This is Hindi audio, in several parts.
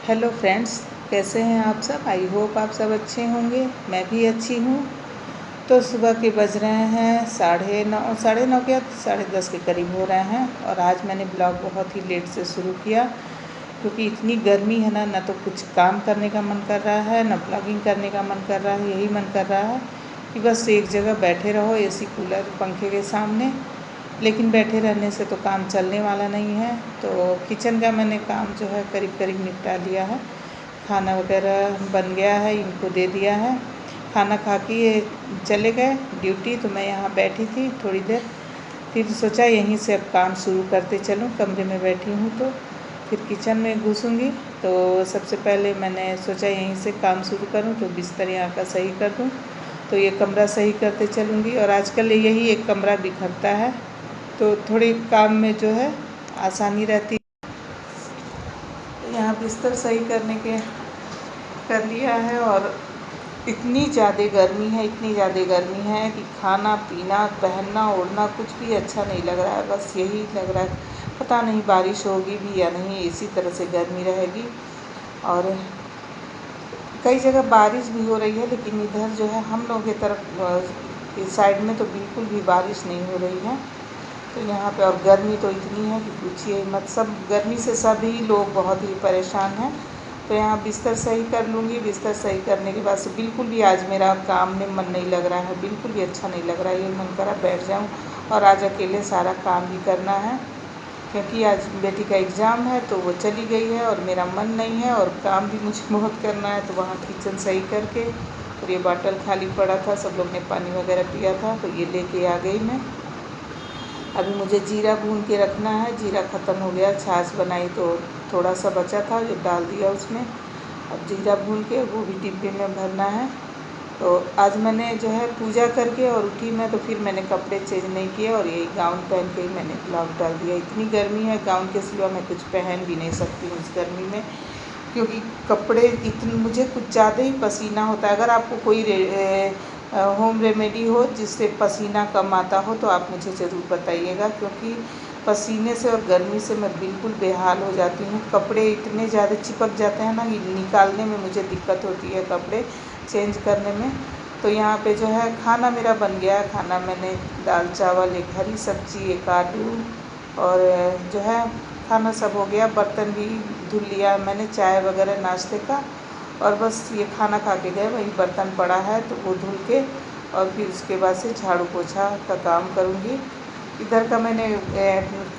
हेलो फ्रेंड्स, कैसे हैं आप सब। आई होप आप सब अच्छे होंगे। मैं भी अच्छी हूँ। तो सुबह के बज रहे हैं 9:30 क्या 10:30 के करीब हो रहे हैं। और आज मैंने ब्लॉग बहुत ही लेट से शुरू किया क्योंकि इतनी गर्मी है ना तो कुछ काम करने का मन कर रहा है, ना ब्लॉगिंग करने का मन कर रहा है। यही मन कर रहा है कि बस एक जगह बैठे रहो एसी कूलर पंखे के सामने। लेकिन बैठे रहने से तो काम चलने वाला नहीं है। तो किचन का मैंने काम जो है करीब करीब निपटा लिया है। खाना वगैरह बन गया है, इनको दे दिया है। खाना खा के ये चले गए ड्यूटी, तो मैं यहाँ बैठी थी थोड़ी देर। फिर सोचा यहीं से अब काम शुरू करते चलूँ, कमरे में बैठी हूँ तो फिर किचन में घुसूँगी। तो सबसे पहले मैंने सोचा यहीं से काम शुरू करूँ, तो बिस्तर यहाँ का सही कर दूँ। तो ये कमरा सही करते चलूँगी। और आजकल यही एक कमरा बिखरता है, तो थोड़ी काम में जो है आसानी रहती है। तो यहाँ बिस्तर सही करने के कर लिया है। और इतनी ज़्यादा गर्मी है, इतनी ज़्यादा गर्मी है कि खाना पीना पहनना ओढ़ना कुछ भी अच्छा नहीं लग रहा है। बस यही लग रहा है पता नहीं बारिश होगी भी या नहीं, इसी तरह से गर्मी रहेगी। और कई जगह बारिश भी हो रही है, लेकिन इधर जो है हम लोगों की तरफ इस साइड में तो बिल्कुल भी बारिश नहीं हो रही है। तो यहाँ पे और गर्मी तो इतनी है कि पूछिए ही मत। सब गर्मी से सभी लोग बहुत ही परेशान हैं। तो यहाँ बिस्तर सही कर लूँगी। बिस्तर सही करने के बाद से बिल्कुल भी आज मेरा काम में मन नहीं लग रहा है, बिल्कुल भी अच्छा नहीं लग रहा है। ये मन करा बैठ जाऊँ और आज अकेले सारा काम भी करना है, क्योंकि आज बेटी का एग्ज़ाम है तो वो चली गई है और मेरा मन नहीं है और काम भी मुझे बहुत करना है। तो वहाँ किचन सही करके, और ये बॉटल खाली पड़ा था, सब लोग ने पानी वगैरह पिया था तो ये लेके आ गई मैं। अभी मुझे जीरा भून के रखना है। जीरा ख़त्म हो गया, छाछ बनाई तो थोड़ा सा बचा था जो डाल दिया उसमें। अब जीरा भून के वो भी डिब्बे में भरना है। तो आज मैंने जो है पूजा करके और उठी मैं, तो फिर मैंने कपड़े चेंज नहीं किए और यही गाउन पहन के ही मैंने ब्लॉग डाल दिया। इतनी गर्मी है, गाउन के सिवा मैं कुछ पहन भी नहीं सकती हूँ इस गर्मी में, क्योंकि कपड़े इतने मुझे कुछ ज़्यादा ही पसीना होता है। अगर आपको कोई होम रेमेडी हो जिससे पसीना कम आता हो तो आप मुझे ज़रूर बताइएगा, क्योंकि पसीने से और गर्मी से मैं बिल्कुल बेहाल हो जाती हूँ। कपड़े इतने ज़्यादा चिपक जाते हैं ना कि निकालने में मुझे दिक्कत होती है, कपड़े चेंज करने में। तो यहाँ पे जो है खाना मेरा बन गया है। खाना मैंने दाल चावल, एक हरी सब्ज़ी, एक आलू, और जो है खाना सब हो गया। बर्तन भी धुल लिया मैंने, चाय वगैरह नाश्ते का। और बस ये खाना खा के गए, वही बर्तन पड़ा है तो वो धुल के और फिर उसके बाद से झाड़ू पोछा का काम करूँगी। इधर का मैंने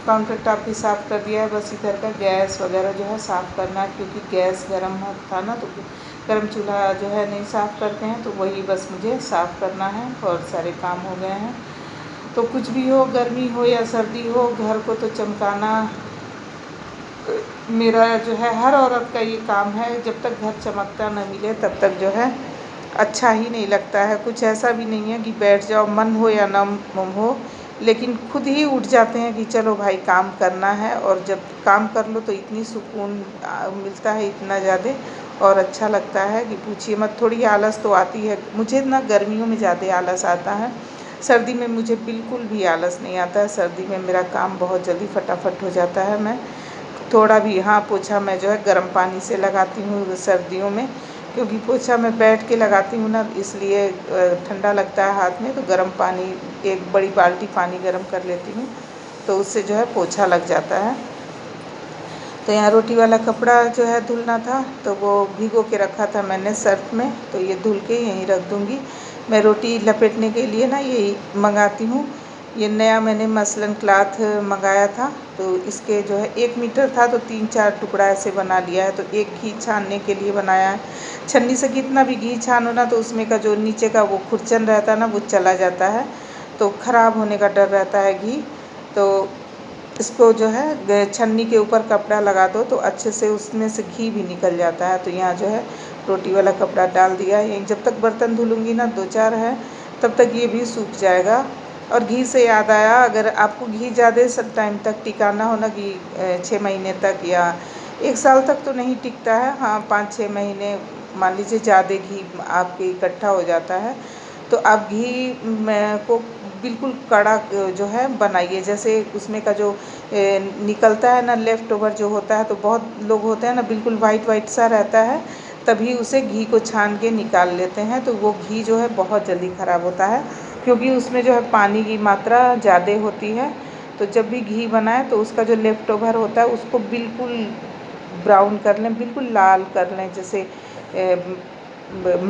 काउंटर टॉप भी साफ़ कर दिया है। बस इधर का गैस वगैरह जो है साफ़ करना है, क्योंकि गैस गर्म था ना तो गर्म चूल्हा जो है नहीं साफ़ करते हैं, तो वही बस मुझे साफ़ करना है और सारे काम हो गए हैं। तो कुछ भी हो, गर्मी हो या सर्दी हो, घर को तो चमकाना मेरा जो है हर औरत का ये काम है। जब तक घर चमकता न मिले तब तक जो है अच्छा ही नहीं लगता है। कुछ ऐसा भी नहीं है कि बैठ जाओ, मन हो या ना हो, लेकिन खुद ही उठ जाते हैं कि चलो भाई काम करना है। और जब काम कर लो तो इतनी सुकून मिलता है, इतना ज़्यादा और अच्छा लगता है कि पूछिए मत। थोड़ी आलस तो आती है मुझे ना, गर्मियों में ज़्यादा आलस आता है। सर्दी में मुझे बिल्कुल भी आलस नहीं आता है। सर्दी में मेरा काम बहुत जल्दी फटाफट हो जाता है। मैं थोड़ा भी, हाँ, पोछा मैं जो है गर्म पानी से लगाती हूँ सर्दियों में, क्योंकि पोछा मैं बैठ के लगाती हूँ ना, इसलिए ठंडा लगता है हाथ में। तो गर्म पानी, एक बड़ी बाल्टी पानी गर्म कर लेती हूँ, तो उससे जो है पोछा लग जाता है। तो यहाँ रोटी वाला कपड़ा जो है धुलना था, तो वो भिगो के रखा था मैंने सर्फ में, तो ये धुल के यहीं रख दूँगी। मैं रोटी लपेटने के लिए ना यही मंगाती हूँ। ये नया मैंने मसलन क्लॉथ मंगाया था, तो इसके जो है 1 मीटर था तो 3-4 टुकड़ा ऐसे बना लिया है। तो एक घी छानने के लिए बनाया है। छन्नी से कितना भी घी छानो ना तो उसमें का जो नीचे का वो खुरचन रहता है ना, वो चला जाता है, तो ख़राब होने का डर रहता है घी। तो इसको जो है छन्नी के ऊपर कपड़ा लगा दो तो अच्छे से उसमें से घी भी निकल जाता है। तो यहाँ जो है रोटी वाला कपड़ा डाल दिया है। यहीं जब तक बर्तन धुलूँगी ना, 2-4 है, तब तक ये भी सूख जाएगा। और घी से याद आया, अगर आपको घी ज़्यादा सब टाइम तक टिकाना हो ना, कि 6 महीने तक या 1 साल तक तो नहीं टिकता है, हाँ 5-6 महीने मान लीजिए ज़्यादा घी आपके इकट्ठा हो जाता है, तो आप घी को बिल्कुल कड़ा जो है बनाइए। जैसे उसमें का जो निकलता है ना लेफ़्ट ओवर जो होता है, तो बहुत लोग होते हैं ना बिल्कुल वाइट वाइट सा रहता है, तभी उसे घी को छान के निकाल लेते हैं, तो वो घी जो है बहुत जल्दी ख़राब होता है, क्योंकि उसमें जो है पानी की मात्रा ज़्यादा होती है। तो जब भी घी बनाए तो उसका जो लेफ़्ट ओवर होता है उसको बिल्कुल ब्राउन कर लें, बिल्कुल लाल कर लें, जैसे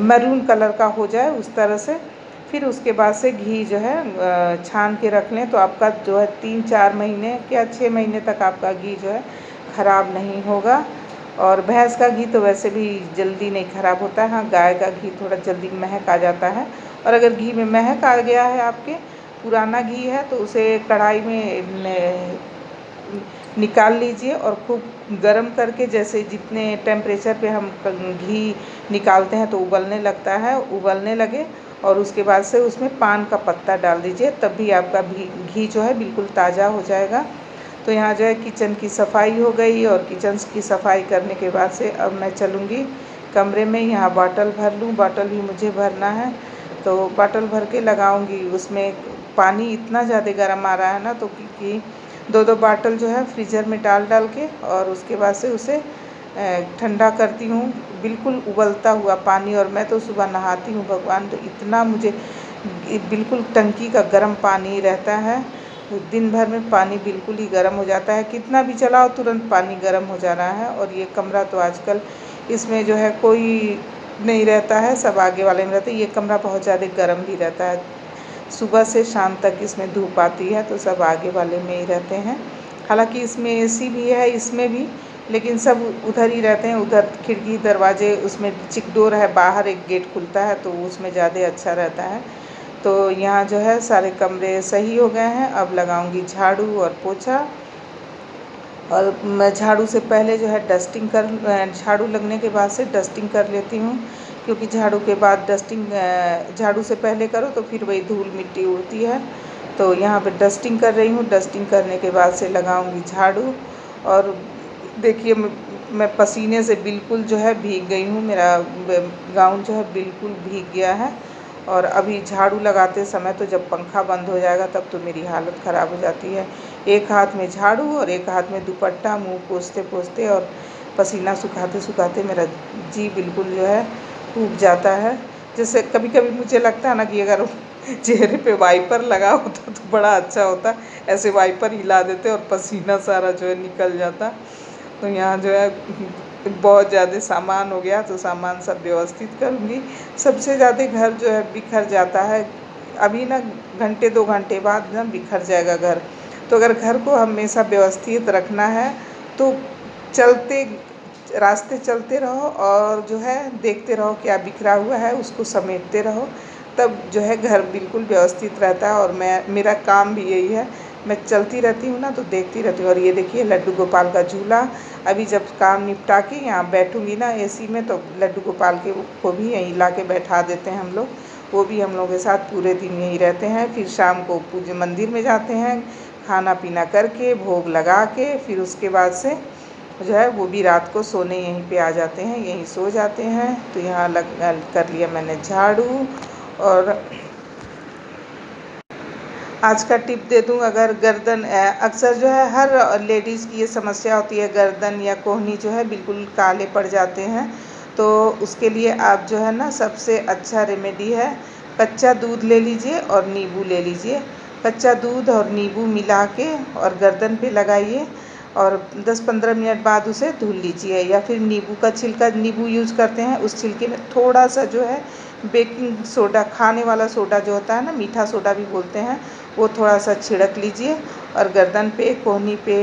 मैरून कलर का हो जाए उस तरह से। फिर उसके बाद से घी जो है छान के रख लें, तो आपका जो है 3-4 महीने क्या 6 महीने तक आपका घी जो है ख़राब नहीं होगा। और भैंस का घी तो वैसे भी जल्दी नहीं ख़राब होता है। हाँ, गाय का घी थोड़ा जल्दी महक आ जाता है। और अगर घी में महक आ गया है, आपके पुराना घी है, तो उसे कढ़ाई में निकाल लीजिए और खूब गरम करके, जैसे जितने टेम्परेचर पे हम घी निकालते हैं तो उबलने लगता है, उबलने लगे और उसके बाद से उसमें पान का पत्ता डाल दीजिए, तब भी आपका घी जो है बिल्कुल ताज़ा हो जाएगा। तो यहाँ जो है किचन की सफाई हो गई, और किचन की सफाई करने के बाद से अब मैं चलूँगी कमरे में, यहाँ बॉटल भर लूँ, बॉटल भी मुझे भरना है, तो बॉटल भर के लगाऊँगी। उसमें पानी इतना ज़्यादा गर्म आ रहा है ना, तो कि 2-2 बॉटल जो है फ्रीज़र में डाल के, और उसके बाद से उसे ठंडा करती हूँ, बिल्कुल उबलता हुआ पानी। और मैं तो सुबह नहाती हूँ भगवान, तो इतना मुझे बिल्कुल टंकी का गर्म पानी रहता है, दिन भर में पानी बिल्कुल ही गर्म हो जाता है, कितना भी चलाओ तुरंत पानी गर्म हो जा रहा है। और ये कमरा तो आजकल इसमें जो है कोई नहीं रहता है, सब आगे वाले में रहते हैं। ये कमरा बहुत ज़्यादा गर्म भी रहता है, सुबह से शाम तक इसमें धूप आती है, तो सब आगे वाले में ही रहते हैं। हालांकि इसमें एसी भी है, इसमें भी, लेकिन सब उधर ही रहते हैं, उधर खिड़की दरवाजे, उसमें चिकडोर है, बाहर एक गेट खुलता है, तो उसमें ज़्यादा अच्छा रहता है। तो यहाँ जो है सारे कमरे सही हो गए हैं। अब लगाऊंगी झाड़ू और पोछा, और मैं झाड़ू से पहले जो है डस्टिंग कर, झाड़ू लगने के बाद से डस्टिंग कर लेती हूँ, क्योंकि झाड़ू के बाद डस्टिंग, झाड़ू से पहले करो तो फिर वही धूल मिट्टी उड़ती है। तो यहाँ पे डस्टिंग कर रही हूँ, डस्टिंग करने के बाद से लगाऊंगी झाड़ू। और देखिए मैं पसीने से बिल्कुल जो है भीग गई हूँ, मेरा गाउन जो है बिल्कुल भीग गया है। और अभी झाड़ू लगाते समय तो जब पंखा बंद हो जाएगा तब तो मेरी हालत ख़राब हो जाती है। एक हाथ में झाड़ू और एक हाथ में दुपट्टा, मुंह पोंछते पोंछते और पसीना सुखाते सुखाते मेरा जी बिल्कुल जो है ऊब जाता है। जैसे कभी कभी मुझे लगता है ना कि अगर चेहरे पे वाइपर लगा होता तो बड़ा अच्छा होता, ऐसे वाइपर हिला देते और पसीना सारा जो है निकल जाता। तो यहाँ जो है बहुत ज़्यादा सामान हो गया, तो सामान सब व्यवस्थित करूँगी। सबसे ज़्यादा घर जो है बिखर जाता है, अभी ना घंटे 2 घंटे बाद ना बिखर जाएगा घर। तो अगर घर को हमेशा व्यवस्थित रखना है तो चलते रास्ते चलते रहो, और जो है देखते रहो क्या बिखरा हुआ है, उसको समेटते रहो, तब जो है घर बिल्कुल व्यवस्थित रहता है। और मेरा काम भी यही है, मैं चलती रहती हूँ ना तो देखती रहती हूँ। और ये देखिए लड्डू गोपाल का झूला, अभी जब काम निपटा के यहाँ बैठूँगी ना एसी में, तो लड्डू गोपाल को भी यहीं ला के बैठा देते हैं हम लोग, वो भी हम लोग के साथ पूरे दिन यहीं रहते हैं। फिर शाम को पूजा मंदिर में जाते हैं, खाना पीना करके भोग लगा के, फिर उसके बाद से जो है वो भी रात को सोने यहीं पे आ जाते हैं, यहीं सो जाते हैं। तो यहाँ कर लिया मैंने झाड़ू। और आज का टिप दे दूँ, अगर गर्दन, अक्सर जो है हर लेडीज़ की ये समस्या होती है, गर्दन या कोहनी जो है बिल्कुल काले पड़ जाते हैं, तो उसके लिए आप जो है ना सबसे अच्छा रेमेडी है, कच्चा दूध ले लीजिए और नींबू ले लीजिए। कच्चा दूध और नींबू मिला के और गर्दन पे लगाइए, और 10-15 मिनट बाद उसे धुल लीजिए। या फिर नींबू का छिलका, नींबू यूज़ करते हैं, उस छिलके में थोड़ा सा जो है बेकिंग सोडा, खाने वाला सोडा जो होता है ना, मीठा सोडा भी बोलते हैं, वो थोड़ा सा छिड़क लीजिए और गर्दन पे, कोहनी पे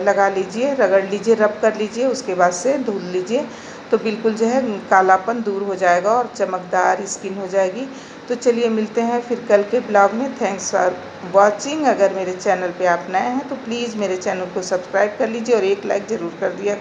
लगा लीजिए, रगड़ लीजिए, रब कर लीजिए, उसके बाद से धुल लीजिए, तो बिल्कुल जो है कालापन दूर हो जाएगा और चमकदार स्किन हो जाएगी। तो चलिए मिलते हैं फिर कल के ब्लॉग में। Thanks for watching. अगर मेरे चैनल पे आप नए हैं तो प्लीज़ मेरे चैनल को सब्सक्राइब कर लीजिए और एक लाइक ज़रूर कर दिया